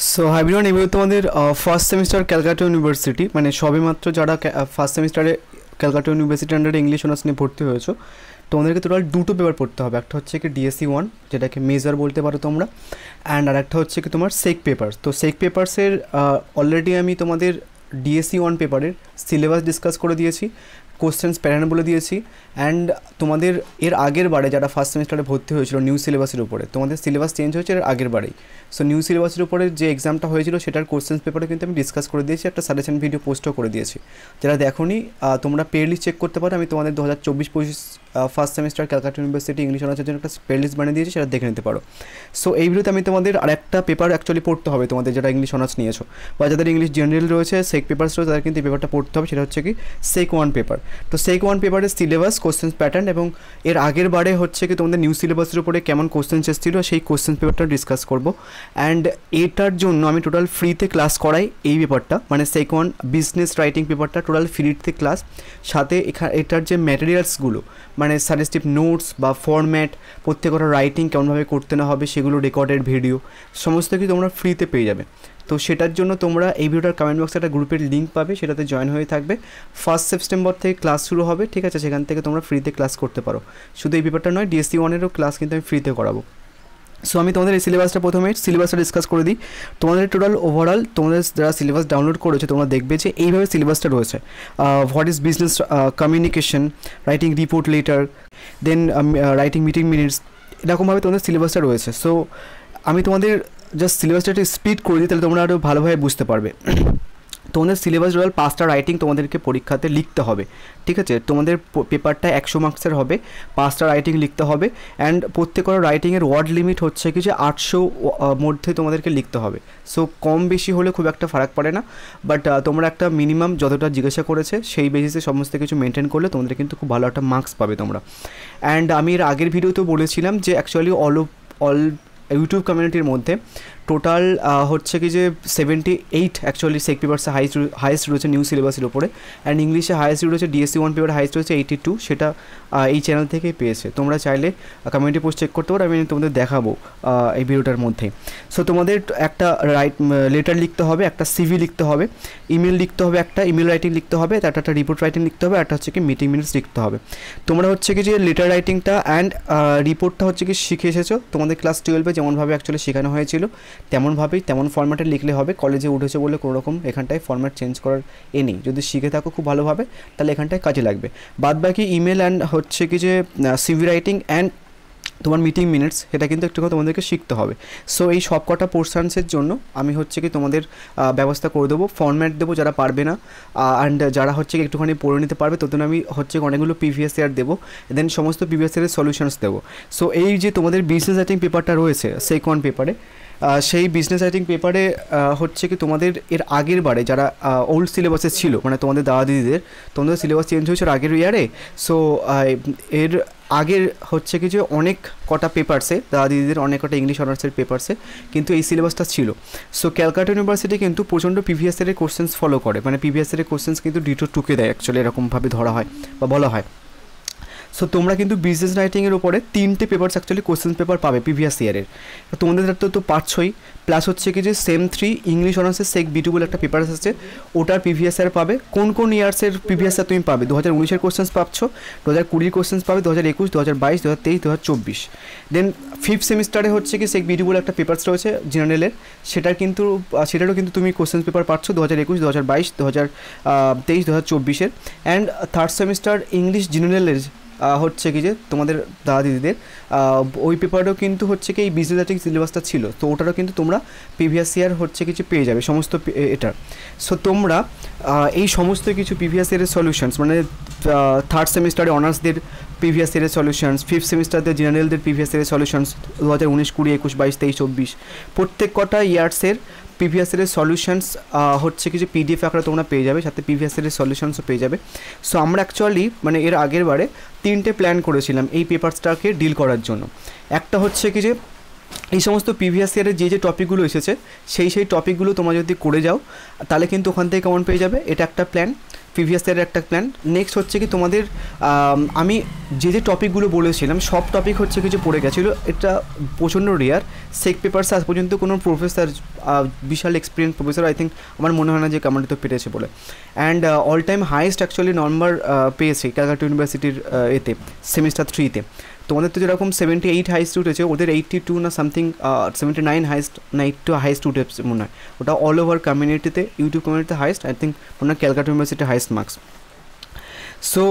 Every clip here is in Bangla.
So hi everyone, এবার তোমাদের ফার্স্ট সেমিস্টার ক্যালকাটা ইউনিভার্সিটি মানে সবেমাত্র যারা ফার্স্ট সেমিস্টারে ক্যালকাটা ইউনিভার্সিটি আন্ডারে ইংলিশ অনার্স নিয়ে ভর্তি হয়েছো তোমাদেরকে টোটাল দুটো পেপার পড়তে হবে। একটা হচ্ছে কি ডিএসসি 1 যেটাকে মেজর বলতে পারো তোমরা, অ্যান্ড আর একটা হচ্ছে কি তোমার সেক পেপার। তো সেক পেপারসের অলরেডি আমি তোমাদের ডিএসসি 1 পেপারের সিলেবাস ডিসকাস করে দিয়েছি, কোশ্চেন্স প্যাটার্ন বলে দিয়েছি, অ্যান্ড তোমাদের এর আগের বারে যারা ফার্স্ট সেমিস্টারে ভর্তি হয়েছিল নিউ সিলেবাসের উপরে, তোমাদের সিলেবাস চেঞ্জ হয়েছে এর আগের বারেই। সো নিউ সিলেবাসের উপরে যে এক্সামটা হয়েছিল সেটার কোশ্চেন্স পেপারে কিন্তু আমি ডিসকাস করে দিয়েছি, একটা সাজেশন ভিডিও পোস্টও করে দিয়েছি। যারা দেখোনি তোমরা পেয়ারলিস্ট চেক করতে পারো, আমি তোমাদের 2024-25 first semester Calcutta university English অনার্সের জন্য একটা প্লেলিস্ট বানিয়ে দিয়েছি, সেটা দেখে নিতে পারো। সো এই ভিডিওতে আমি তোমাদের আরেকটা পেপার অ্যাকচুয়ালি পড়তে হবে, তোমাদের যারা ইংলিশ অনার্স নিয়েছো বা যাদের ইংলিশ জেনারেল রয়েছে, সেক পেপার্স রয়েছে, তাদের কিন্তু এই পেপারটা পড়তে হবে। সেটা হচ্ছে কি সেক 1 পেপার। তো সেক 1 পেপারের সিলেবাস, কোশ্চেন্স প্যাটার্ন এবং এর আগের বারে হচ্ছে কি তোমাদের নিউ সিলেবাসের উপরে কেমন কোশ্চেন্স এসেছিলো সেই কোশ্চেন্স পেপারটা ডিসকাস করবো। অ্যান্ড এটার জন্য আমি টোটাল ফ্রিতে ক্লাস করাই এই পেপারটা, মানে সেক 1 বিজনেস রাইটিং পেপারটা টোটাল ফ্রিতে ক্লাস। সাথে এটার যে ম্যাটেরিয়ালসগুলো মানে সাজেস্টিভ নোটস বা ফরম্যাট, প্রত্যেকটা রাইটিং কেমনভাবে করতে না হবে সেগুলো, রেকর্ডেড ভিডিও সমস্ত কিছু তোমরা ফ্রিতে পেয়ে যাবে। তো সেটার জন্য তোমরা এই ভিডিওটার কমেন্ট বক্সে একটা গ্রুপের লিঙ্ক পাবে, সেটাতে জয়েন হয়ে থাকবে। 1 সেপ্টেম্বর থেকে ক্লাস শুরু হবে, ঠিক আছে? সেখান থেকে তোমরা ফ্রিতে ক্লাস করতে পারো। শুধু এই পেপারটা নয়, ডিএসসি 1-এরও ক্লাস কিন্তু আমি ফ্রিতে করাবো। সো আমি তোমাদের এই সিলেবাসটা প্রথমে সিলেবাসটা ডিসকাস করে দিই। তোমাদের টোটাল ওভারঅল তোমাদের যারা সিলেবাস ডাউনলোড করেছে তোমরা দেখবে যে এইভাবে সিলেবাসটা রয়েছে। What is business communication, writing report letter, then writing meeting minutes, এরকমভাবে তোমাদের সিলেবাসটা রয়েছে। সো আমি তোমাদের জাস্ট সিলেবাসটা একটু স্পিড করে দিই, তাহলে তোমরা আরও ভালোভাবে বুঝতে পারবে। তোমাদের সিলেবাস টোটাল 5টা রাইটিং তোমাদেরকে পরীক্ষাতে লিখতে হবে, ঠিক আছে? তোমাদের পেপারটা 100 মার্কসের হবে, 5টা রাইটিং লিখতে হবে। অ্যান্ড প্রত্যেকটা রাইটিংয়ের ওয়ার্ড লিমিট হচ্ছে কি যে 800 মধ্যে তোমাদেরকে লিখতে হবে। সো কম বেশি হলে খুব একটা ফারাক পড়ে না, বাট তোমরা একটা মিনিমাম যতটা জিজ্ঞাসা করেছে সেই বেসিসে সমস্ত কিছু মেনটেন করলে তোমাদের কিন্তু খুব ভালো একটা মার্কস পাবে তোমরা। অ্যান্ড আমি এর আগের ভিডিওতেও বলেছিলাম যে অ্যাকচুয়ালি অল ইউটিউব কমিউনিটির মধ্যে টোটাল হচ্ছে কি যে 78 অ্যাকচুয়ালি সেক পেপারসে হাইয়েস্ট রয়েছে নিউ সিলেবাসের উপরে, অ্যান্ড ইংলিশে হাইয়েস্ট রয়েছে ডিএসসি 1 পেপার হাইয়েস্ট রয়েছে 82, সেটা এই চ্যানেল থেকেই পেয়েছে। তোমরা চাইলে কমিউনিটি পোস্ট চেক করতে পারো, আমি তোমাদের দেখাবো এই ভিডিওটার মধ্যে। সো তোমাদের একটা লেটার লিখতে হবে, একটা সিভি লিখতে হবে, ইমেল লিখতে হবে, একটা ইমেল রাইটিং লিখতে হবে, তারটা একটা রিপোর্ট রাইটিং লিখতে হবে, একটা হচ্ছে কি মিটিং মিনিটস লিখতে হবে। তোমরা হচ্ছে কি যে লেটার রাইটিংটা অ্যান্ড রিপোর্টটা হচ্ছে কি শিখে এসেছো, তোমাদের ক্লাস 12-এ যেমনভাবে অ্যাকচুয়ালি শেখানো হয়েছিল তেমনভাবেই তেমন ফরম্যাটে লিখলে হবে। কলেজে উঠেছে বলে কোনো রকম এখানটায় ফরম্যাট চেঞ্জ করার নেই, যদি শিখে থাকো খুব ভালোভাবে তাহলে এখানটায় কাজে লাগবে। বাদ বাকি ইমেল অ্যান্ড হচ্ছে কি যে সিভি রাইটিং অ্যান্ড তোমার মিটিং মিনিটস, এটা কিন্তু একটু তোমাদেরকে শিখতে হবে। সো এই সব কটা পোর্শনসের জন্য আমি হচ্ছে কি তোমাদের ব্যবস্থা করে দেবো, ফরম্যাট দেবো যারা পারবে না, অ্যান্ড যারা হচ্ছে কি একটুখানি পড়ে নিতে পারবে তখন আমি হচ্ছে অনেকগুলো প্রিভিয়াস ইয়ার দেবো, দেন সমস্ত প্রিভিয়াস ইয়ারের সলিউশনস দেবো। সো এই যে তোমাদের বিজনেস রাইটিং পেপারটা রয়েছে সেক 1 পেপারে, সেই বিজনেস রাইটিং পেপারে হচ্ছে কি তোমাদের এর আগের বারে যারা ওল্ড সিলেবাসে ছিল, মানে তোমাদের দাদা দিদিদের, তোমাদের সিলেবাস চেঞ্জ হয়েছে আগের ইয়ারে। সো এর আগের হচ্ছে কি যে অনেক কটা পেপারসে দাদা দিদিদের অনেক কটা ইংলিশ অনার্সের পেপারসে কিন্তু এই সিলেবাসটা ছিল। সো ক্যালকাটা ইউনিভার্সিটি কিন্তু প্রচণ্ড প্রিভিয়াস ইয়ারের কোশ্চেন্স ফলো করে, মানে প্রিভিয়াস ইয়ারের কোশ্চেন্স কিন্তু ডিটো টুকে দেয় অ্যাকচুয়ালি, এরকমভাবে ধরা হয় বা বলা হয়। সো তোমরা কিন্তু বিজনেস রাইটিংয়ের উপরে 3টে পেপারস অ্যাকচুয়ালি কোশ্চেন পেপার পাবে প্রিভিয়াস ইয়ারের, তোমাদের তো পাচ্ছই। প্লাস হচ্ছে কি যে সেম 3 ইংলিশ অনার্সের সেক B2 বলে একটা পেপার আছে, ওটার প্রিভিয়াস ইয়ার পাবে। কোন কোন ইয়ার্সের প্রিভিয়াস ইয়ার তুমি পাবে? 2019-এর কোশ্চেন্স পাচ্ছ, 2020-র কোশ্চেন্স পাবে, 2021, 2022, 2023, 2024। দেন 5th সেমিস্টারে হচ্ছে কি সেক B2 বলে একটা পেপারস রয়েছে জেনারেলের, সেটারও কিন্তু তুমি কোশ্চেন্স পেপার পাচ্ছ 2021, 2022, 2023, 2024-এর। অ্যান্ড 3rd সেমিস্টার ইংলিশ জেনারেলের হচ্ছে কি যে তোমাদের দাদা দিদিদের ওই পেপারও কিন্তু হচ্ছে কি এই বিজনেস রাইটিং সিলেবাসটা ছিল, তো ওটারও কিন্তু তোমরা প্রিভিয়াস ইয়ার হচ্ছে কিছু পেয়ে যাবে সমস্ত এটার। সো তোমরা এই সমস্ত কিছু প্রিভিয়াস ইয়ারের সলিউশনস, মানে 3rd সেমিস্টারে অনার্সদের প্রিভিয়াস ইয়ারের সলিউশনস, 5th সেমিস্টারদের জেনারেলদের প্রিভিয়াস ইয়ারের সলিউশনস 2019, 20, 21, 22, 23, 24 প্রত্যেক কটা ইয়ার্সের প্রিভিয়াস ইয়ারের সলিউশনস হচ্ছে কিছু পিডিএফ আকারে তোমরা পেয়ে যাবে, সাথে প্রিভিয়াস ইয়ারের সলিউশনসও পেয়ে যাবে। সো আমরা অ্যাকচুয়ালি মানে এর আগের বারে 3টে প্ল্যান করেছিলাম এই পেপারসটাকে ডিল করার জন্য। একটা হচ্ছে কি যে এই সমস্ত প্রিভিয়াস ইয়ারে যে টপিকগুলো এসেছে সেই টপিকগুলো তোমরা যদি করে যাও তাহলে কিন্তু ওখান থেকে কেমন পেয়ে যাবে, এটা একটা প্ল্যান। প্রিভিয়াস ইয়ারের একটা প্ল্যান। নেক্সট হচ্ছে কি তোমাদের আমি যে টপিকগুলো বলেছিলাম সব টপিক হচ্ছে কিছু পড়ে গেছিলো, এটা প্রচণ্ড রেয়ার। সেক পেপারস আজ পর্যন্ত কোনো প্রফেসর, বিশাল এক্সপিরিয়েন্স প্রফেসর আই থিঙ্ক আমার মনে হয় না যে কমান্ডিত পেরেছে বলে। And all time highest actually number পেয়েছে ক্যালকাটা ইউনিভার্সিটির এতে সেমিস্টার 3-তে। তোমাদের তো যেরকম 78 হাইস্ট উঠেছে, ওদের 82 না সামথিং 79 হাইস্ট না 82 হাইস্ট উঠেছে মনে হয়। ওটা অল ওভার কমিউনিটিতে, ইউটিউব কমিউনিটিতে হাইস্ট, আই থিঙ্ক মনে হয় ক্যালকাটা ইউনিভার্সিটির হাইস্ট মার্কস। সো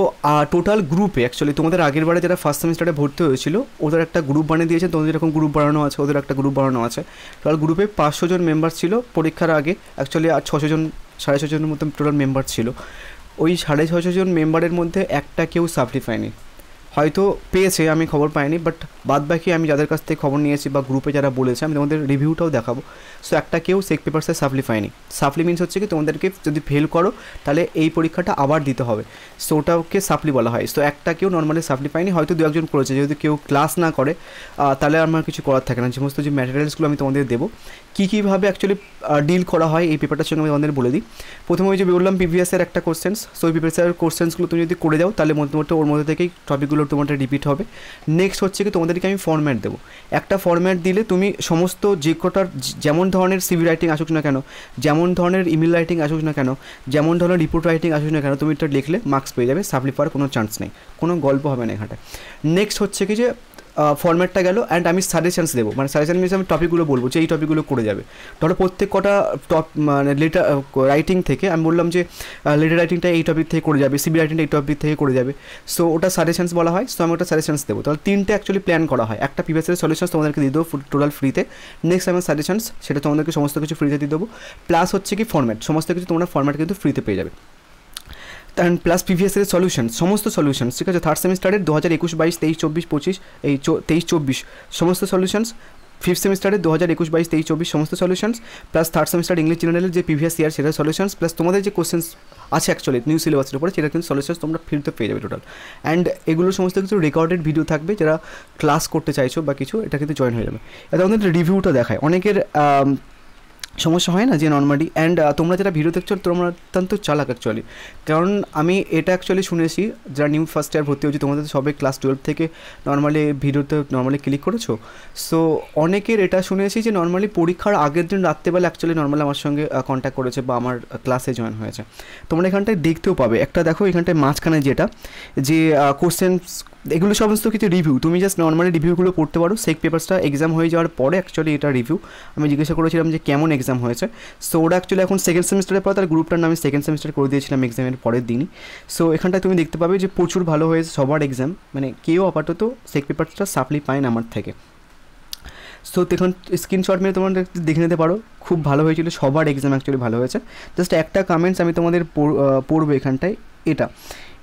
টোটাল গ্রুপে অ্যাকচুয়ালি তোমাদের আগের বারে যারা ফার্স্ট সেমিস্টারে ভর্তি হয়েছিল ওদের একটা গ্রুপ বানিয়ে দিয়েছে, তোমাদের যেরকম গ্রুপ বানানো আছে ওদের একটা গ্রুপ বানানো আছে। টোটাল গ্রুপে 500 জন মেম্বার ছিল পরীক্ষার আগে, অ্যাকচুয়ালি আর 600 জন 650 জনের মতো টোটাল মেম্বার ছিল। ওই 650 জন মেম্বারের মধ্যে একটা কেউ সাপ্লি পায়নি, হয়তো পেয়েছে আমি খবর পাইনি, বাট বাদ বাকি আমি যাদের কাছ থেকে খবর নিয়েছি বা গ্রুপে যারা বলেছে আমি তোমাদের রিভিউটাও দেখাবো। সো একটা কেউ সেক পেপারসে সাপ্লি পায়নি। সাপ্লি মিনস হচ্ছে কি তোমাদেরকে যদি ফেল করো তাহলে এই পরীক্ষাটা আবার দিতে হবে, সো ওটাকে সাপ্লি বলা হয়। সো একটা কেউ নর্মালি সাপ্লি পায়নি, হয়তো 2-1 করেছে। যদি কেউ ক্লাস না করে তাহলে আমার কিছু করার থাকে না। সমস্ত যে ম্যাটেরিয়ালসগুলো আমি তোমাদের দেবো, কীভাবে অ্যাকচুয়ালি ডিল করা হয় এই পেপারটার সঙ্গে আমি তোমাদের বলে দিই। প্রথমে ওই যে বললাম প্রিভিয়াসের একটা কোশ্চেন্স, সো ওই প্রিভিয়াসের কোশ্চেন্সগুলো তুমি যদি করে দাও তাহলে মোটামুটি ওর মধ্যে থেকেই টপিকগুলো তোমাদের রিপিট হবে। নেক্সট হচ্ছে কি তোমাদেরকে আমি ফরম্যাট দেবো। একটা ফরম্যাট দিলে তুমি সমস্ত যে কটার যেমন ধরনের সিভি রাইটিং আসুক না কেন, যেমন ধরনের ইমেল রাইটিং আসুক না কেন, যেমন ধরনের রিপোর্ট রাইটিং আসুক না কেন, তুমি এটা লিখলে মার্কস পেয়ে যাবে, সাপ্লি পাওয়ার কোনো চান্স নেই, কোনো গল্প হবে না এখানটায়। নেক্সট হচ্ছে কি যে ফরম্যাটটা গেল, অ্যান্ড আমি সাজেশনস দেবো, মানে সাজেশন মিনস আমি টপিকগুলো বলবো যে এই টপিকগুলো করে যাবে। ধরো প্রত্যেক কটা মানে লেটার রাইটিং থেকে আমি বললাম যে লেটার রাইটিংটা এই টপিক থেকে করে যাবে, সিবি রাইটিংটা এই টপিক থেকে করে যাবে, সো ওটা সাজেশনস বলা হয়। সো আমি ওটা সাজেশনস দেবো। তাহলে 3টে অ্যাকচুয়ালি প্ল্যান করা হয়। একটা প্রিভিয়াসের সলিউশনস তোমাদেরকে দিয়ে দেবো টোটাল ফ্রিতে। নেক্সট আমার সাজেশনস, সেটা তোমাদেরকে সমস্ত কিছু ফ্রিতে দিয়ে দেবো। প্লাস হচ্ছে কি ফরম্যাট, সমস্ত কিছু তোমরা ফরম্যাট কিন্তু ফ্রিতে পেয়ে যাবে। অ্যান্ড প্লাস প্রিভিয়াসের সলিউশন, সমস্ত সলিউশনস, ঠিক আছে। থার্ড সেমিস্টারের 2021-22, 23-24, এই 23-24 সমস্ত সলিউশনস। ফিফথ সেমিস্টারে 2021-22, 23-24 সমস্ত solutions, plus third semester English জেনারেলের যে প্রিভিয়াস ইয়ার সেটার সলিউশনস, প্লাস তোমাদের যে কোশ্চেন্স আছে অ্যাকচুয়ালি নিউ সিলেবাসের উপরে সেটা কিন্তু সলিউশনস তোমরা ফ্রিতে পেয়ে যাবে টোটাল। অ্যান্ড এগুলো সমস্ত কিছু রেকর্ডেড ভিডিও থাকবে, যারা ক্লাস করতে চাইছো বা কিছু, এটা কিন্তু জয়েন হয়ে যাবে। এটা আমাদের রিভিউটা দেখায়। অনেকের সমস্যা হয় না যে নর্মালি। অ্যান্ড তোমরা যারা ভিডিও দেখছো তোমরা অত্যন্ত চালাক অ্যাকচুয়ালি, কারণ আমি এটা অ্যাকচুয়ালি শুনেছি যারা নিউ ফার্স্ট ইয়ার ভর্তি হচ্ছে, তোমাদের সবাই ক্লাস 12 থেকে নর্মালি ভিডিওতে নর্মালি ক্লিক করেছো। সো অনেকের এটা শুনেছি যে নর্মালি পরীক্ষার আগের দিন রাত্রেবেলা অ্যাকচুয়ালি নর্মালি আমার সঙ্গে কন্ট্যাক্ট করেছে বা আমার ক্লাসে জয়েন হয়েছে। তোমরা এখানটায় দেখতেও পাবে একটা, দেখো এখানটায় মাঝখানে যেটা যে কোশ্চেন্স, এগুলো সমস্ত কিছু রিভিউ। তুমি জাস্ট নর্মালি রিভিউগুলো পড়তে পারো। সেক পেপারসটা এক্সাম হয়ে যাওয়ার পরে অ্যাকচুয়ালি এটা রিভিউ। আমি জিজ্ঞাসা করেছিলাম যে কেমন এক্সাম হয়েছে, সো ওরা অ্যাকচুয়ালি এখন সেকেন্ড সেমিস্টারের পর তার গ্রুপটার নামে সেকেন্ড সেমিস্টার করে দিয়েছিলাম এক্সামের পরের দিনই। সো এখানটায় তুমি দেখতে পাবে যে প্রচুর ভালো হয়েছে সবার এক্সাম, মানে কেউ আপাতত সেক পেপারসটা সাপ্লি পায় না আমার থেকে। সো দেখুন স্ক্রিনশট মেরে তোমরা দেখে নিতে পারো, খুব ভালো হয়েছিল, সবার এক্সাম অ্যাকচুয়ালি ভালো হয়েছে। জাস্ট একটা কমেন্টস আমি তোমাদের পড়বো এখানটায়, এটা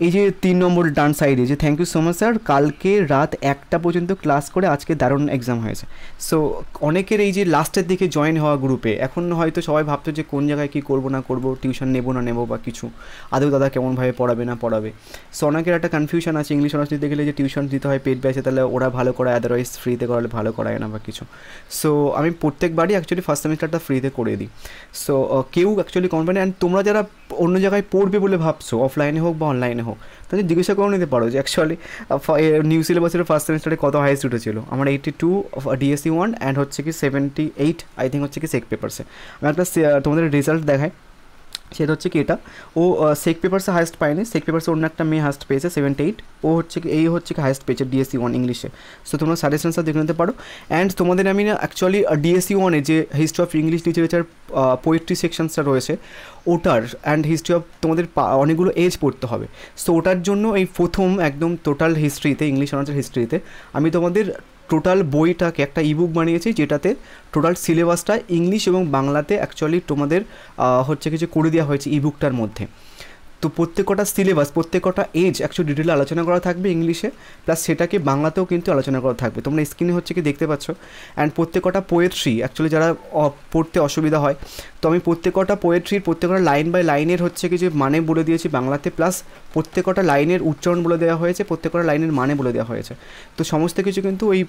এই যে 3 নম্বর ডান সাইডে যে thank you so much sir, কালকে রাত 1টা পর্যন্ত ক্লাস করে আজকে দারুণ এক্সাম হয়েছে। সো অনেকের এই যে লাস্টের দিকে জয়েন হওয়া গ্রুপে, এখন হয়তো সবাই ভাবতো যে কোন জায়গায় কী করবো না করবো, টিউশন নেবো না নেবো বা কিছু, আদৌ দাদা কেমনভাবে পড়াবে না পড়াবে। সো অনেকের একটা কনফিউশন আছে, ইংলিশ অনার্স নিতে গেলে যে টিউশন দিতে হয় পেড ব্যাচে, তাহলে ওরা ভালো করায়, আদারওয়াইজ ফ্রিতে করালে ভালো করায় না বা কিছু। সো আমি প্রত্যেকবারই অ্যাকচুয়ালি ফার্স্ট সেমিস্টারটা ফ্রিতে করে দিই। সো কেউ অ্যাকচুয়ালি কমপ্লেন, অ্যান্ড তোমরা যারা অন্য জায়গায় পড়বে বলে ভাবছো, অফলাইনে হোক বা অনলাইনে হোক, তাহলে জিজ্ঞাসা করে নিতে পারো যে অ্যাকচুয়ালি নিউ সিলেবাসের ফার্স্ট সেমিস্টারে কত হাইস্ট উঠেছিল। আমার 82 ডিএসসি 1 অ্যান্ড হচ্ছে কি 78 আই থিঙ্ক হচ্ছে কি সেক পেপারসে। আমি একটা তোমাদের রেজাল্ট দেখাই, সেটা হচ্ছে কি এটা ও সেক পেপারসে হাইস্ট পায়নি, সেক পেপারসে অন্য একটা মেয়ে হাইস্ট পেয়েছে 78, ও হচ্ছে কি এই হচ্ছে কি হাইস্ট পেয়েছে ডিএসসি 1 ইংলিশে। সো তোমরা সাজেশনসটা দেখে নিতে পারো। অ্যান্ড তোমাদের আমি না অ্যাকচুয়ালি ডিএসসি 1-এ যে history of English literature poetry সেকশনসটা রয়েছে ওটার, অ্যান্ড হিস্ট্রি অফ তোমাদের অনেকগুলো এজ পড়তে হবে। সো ওটার জন্য এই প্রথম একদম টোটাল হিস্ট্রিতে, ইংলিশ অনার্সের হিস্ট্রিতে আমি তোমাদের টোটাল বইটাকে একটা ইবুক বানিয়েছি, যেটাতে টোটাল সিলেবাসটা ইংলিশ এবং বাংলাতে অ্যাকচুয়ালি তোমাদের হচ্ছে কিছু করে দেওয়া হয়েছে ইবুকটার মধ্যে। তো প্রত্যেকটা সিলেবাস, প্রত্যেকটা এজ অ্যাকচুয়ালি ডিটেলে আলোচনা করা থাকবে ইংলিশে, প্লাস সেটাকে বাংলাতেও কিন্তু আলোচনা করা থাকবে। তোমরা স্ক্রিনে হচ্ছে কি দেখতে পাচ্ছ। অ্যান্ড প্রত্যেকটা পোয়েট্রি অ্যাকচুয়ালি যারা পড়তে অসুবিধা হয়, তো আমি প্রত্যেকটা পোয়েট্রির প্রত্যেকটা লাইন বাই লাইনের হচ্ছে কি যে মানে বলে দিয়েছি বাংলাতে, প্লাস প্রত্যেকটা লাইনের উচ্চারণ বলে দেওয়া হয়েছে, প্রত্যেকটা লাইনের মানে বলে দেওয়া হয়েছে। তো সমস্ত কিছু কিন্তু ওই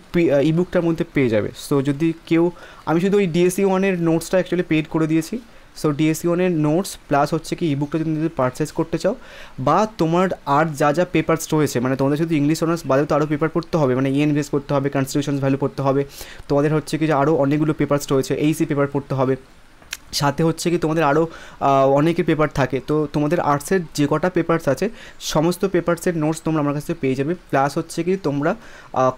ইবুকটার মধ্যে পেয়ে যাবে। সো যদি কেউ, আমি শুধু ওই ডিএসসি 1-এর নোটসটা অ্যাকচুয়ালি পেড করে দিয়েছি, সো ডিএসসি ওয়ানের নোটস প্লাস হচ্ছে কি ইবুকটা যদি পারচেস করতে চাও, বা তোমার আর যা যা পেপারস রয়েছে, মানে তোমাদের শুধু ইংলিশ অনার্স বাদেও তো আরও পেপার পড়তে হবে, মানে ইএনভিএস করতে হবে, কনস্টিটিউশনস ভ্যালু পড়তে হবে, তোমাদের হচ্ছে কি যে আরও অনেকগুলো পেপারস রয়েছে, এইসি পেপার পড়তে হবে, সাথে হচ্ছে কি তোমাদের আরও অনেকের পেপার থাকে। তো তোমাদের আর্টসের যে কটা পেপারস আছে সমস্ত পেপারসের নোটস তোমরা আমার কাছে পেয়ে যাবে, প্লাস হচ্ছে কি তোমরা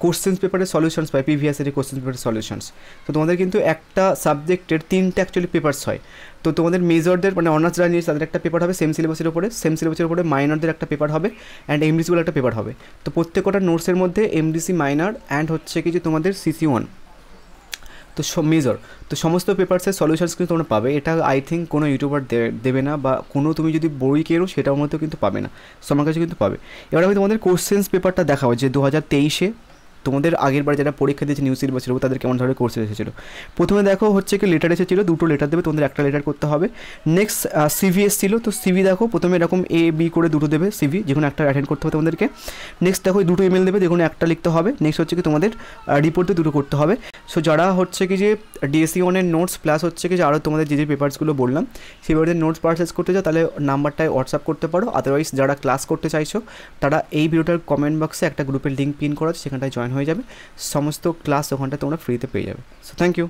কোশ্চেন্স পেপারের সলিউশনস পাই, প্রিভিয়াস ইয়ারের কোশ্চেন্স পেপারের সলিউশনস। তো তোমাদের কিন্তু একটা সাবজেক্টের 3টে অ্যাকচুয়ালি পেপারস হয়। তো তোমাদের মেজরদের মানে অনার্স যারা নিয়েছে তাদের একটা পেপার হবে সেম সিলেবাসের উপরে মাইনরদের একটা পেপার হবে অ্যান্ড এমডিসি বলে একটা পেপার হবে। তো প্রত্যেকটা নোটসের মধ্যে এমডিসি মাইনর অ্যান্ড হচ্ছে কি যে তোমাদের সিসি1 তো মেজর, তো সমস্ত পেপারসের সলিউশনস কিন্তু তোমরা পাবে। এটা আই থিঙ্ক কোনো ইউটিউবার দেবে না, বা কোনো তুমি যদি বই কেনো সেটার মধ্যেও কিন্তু পাবে না, সো আমার কাছে কিন্তু পাবে। এবার আমি তোমাদের কোশ্চেন্স পেপারটা দেখাবো যে 2023-এ তোমাদের আগের বার যারা পরীক্ষা দিয়েছে নিউ সিলেবাসের উপর তাদের কেমন ধরনের কোর্সেস এসেছিলো। প্রথমে দেখো হচ্ছে কি লেটার এসেছিলো, 2টো লেটার দেবে, তোমাদের একটা লেটার করতে হবে। নেক্সট সিভি এসেছিলো, তো সিভি দেখো প্রথমে এরকম এ বি করে 2টো দেবে সিভি, যে কোনো একটা অ্যাটেন্ড করতে হবে তোমাদেরকে। নেক্সট দেখো 2টো ইমেল দেবে, যে কোনো একটা লিখতে হবে। নেক্সট হচ্ছে কি তোমাদের রিপোর্টে 2টো করতে হবে। সো যারা হচ্ছে কি যে ডিএসসি ওয়ানের নোটস প্লাস হচ্ছে কি যে আরও তোমাদের যে পেপারসগুলো বললাম সেভাবে নোটস পারচেস করতে চাও তাহলে নাম্বারটায় হোয়াটসঅ্যাপ করতে পারো। আদারওয়াইজ যারা ক্লাস করতে চাইছো তারা এই ভিডিওটার কমেন্ট বক্সে একটা গ্রুপের লিঙ্ক পিন করা আছে, সেখানটায় জয়েন হয়ে যাবে, সমস্ত ক্লাস ওখানটা তোমরা ফ্রিতে পেয়ে যাবে। So thank you.